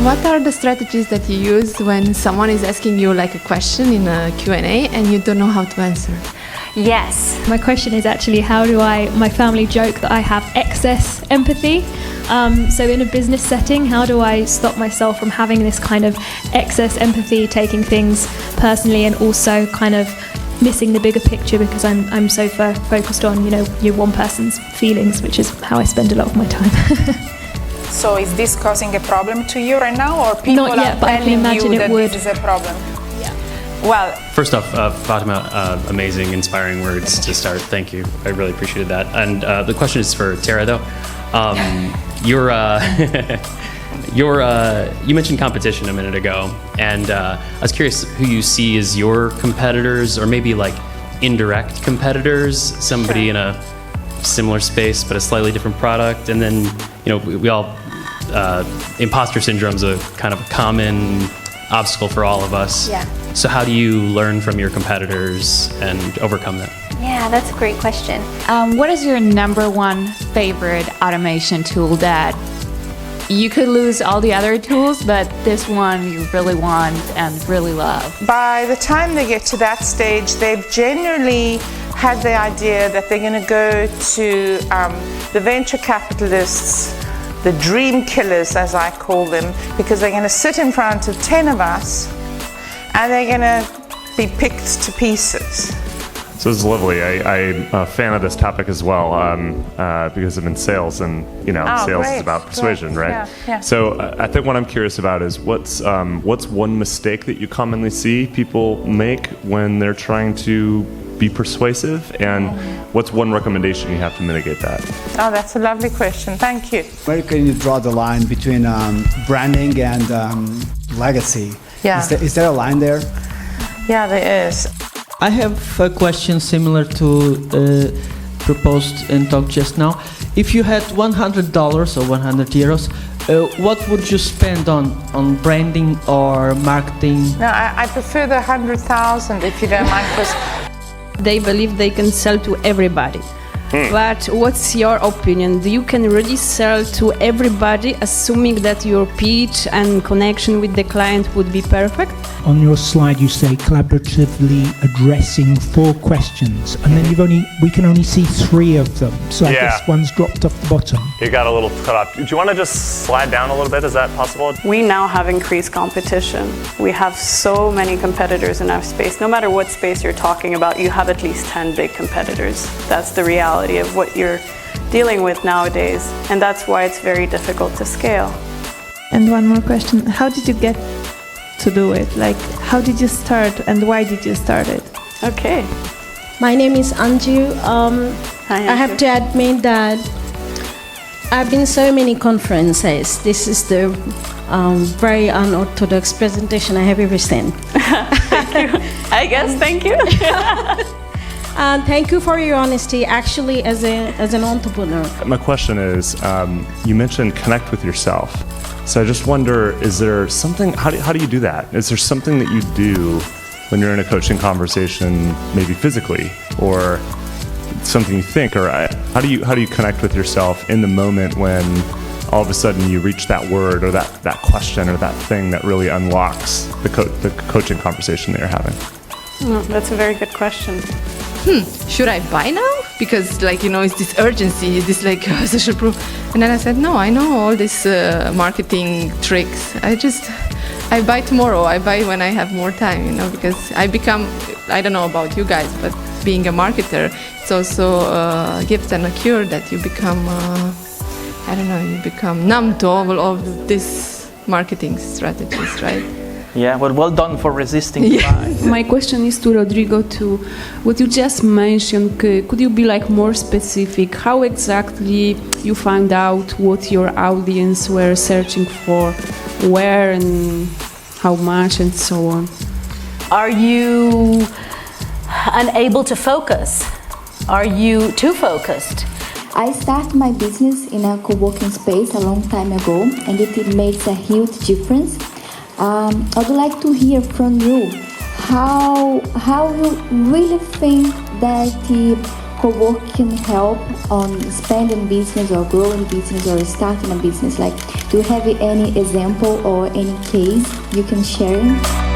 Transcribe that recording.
What are the strategies that you use when someone is asking you like a question in a Q&A and you don't know how to answer? Yes. My question is actually, my family joke that I have excess empathy. So in a business setting, how do I stop myself from having this kind of excess empathy, taking things personally, and also kind of missing the bigger picture because I'm so focused on, your one person's feelings, which is how I spend a lot of my time. So is this causing a problem to you right now, or people Not yet, are but I can telling imagine you that it would. this is a problem? Yeah. Well, first off, Fatima, amazing, inspiring words to start. Thank you. I really appreciated that. And the question is for Tara, though. You mentioned competition a minute ago, and I was curious who you see as your competitors, or maybe like indirect competitors, somebody in a similar space but a slightly different product. And then, we all, imposter syndrome is a kind of a common obstacle for all of us. Yeah. So how do you learn from your competitors and overcome that? Yeah, that's a great question. What is your number one favorite automation tool that you could lose all the other tools, but this one you really want and really love? by the time they get to that stage, they've genuinely had the idea that they're going to go to the venture capitalists, the dream killers, as I call them, because they're going to sit in front of 10 of us and they're going to be picked to pieces. So this is lovely. I'm a fan of this topic as well because I'm in sales, and sales is about persuasion, right? Yeah. So I think what I'm curious about is what's one mistake that you commonly see people make when they're trying to be persuasive, and what's one recommendation you have to mitigate that? Oh, that's a lovely question. Thank you. Where can you draw the line between branding and legacy? Yeah. Is there a line there? Yeah, there is. I have a question similar to proposed and talked just now. If you had $100 or 100 euros, what would you spend on branding or marketing? No, I prefer the 100,000 if you don't mind, because they believe they can sell to everybody. But what's your opinion? You can really sell to everybody, assuming that your pitch and connection with the client would be perfect? On your slide you say collaboratively addressing 4 questions, and then we can only see 3 of them, so I guess one's dropped off the bottom. You got a little cut off. Do you want to just slide down a little bit? Is that possible? We now have increased competition. We have so many competitors in our space. No matter what space you're talking about, you have at least 10 big competitors. That's the reality of what you're dealing with nowadays, and that's why it's very difficult to scale. And one more question. How did you get to do it? Like, how did you start and why did you start it? Okay. My name is Anju. Hi, Anju. I have to admit that I've been so many conferences. This is the very unorthodox presentation I have ever seen. Thank you. I guess, thank you. And thank you for your honesty, actually, as an entrepreneur. My question is, you mentioned connect with yourself. So I just wonder, is there something, how do you do that? Is there something that you do when you're in a coaching conversation, maybe physically, or something you think, or how do you connect with yourself in the moment when all of a sudden you reach that word or that question or that thing that really unlocks the coaching conversation that you're having? That's a very good question. Should I buy now? Because it's this urgency, this social proof. And then I said, no, I know all these marketing tricks. I buy tomorrow. I buy when I have more time, because I don't know about you guys, but being a marketer, it's also a gift and a cure that you become, you become numb to all of these marketing strategies, right? Yeah, well done for resisting the buy. My question is to Rodrigo, to what you just mentioned. Could you be more specific? How exactly you find out what your audience were searching for, where and how much and so on? Are you unable to focus? Are you too focused? I started my business in a co-working space a long time ago, and it makes a huge difference. I would like to hear from you how you really think that co-working help on expanding business or growing business or starting a business? Like, do you have any example or any case you can share?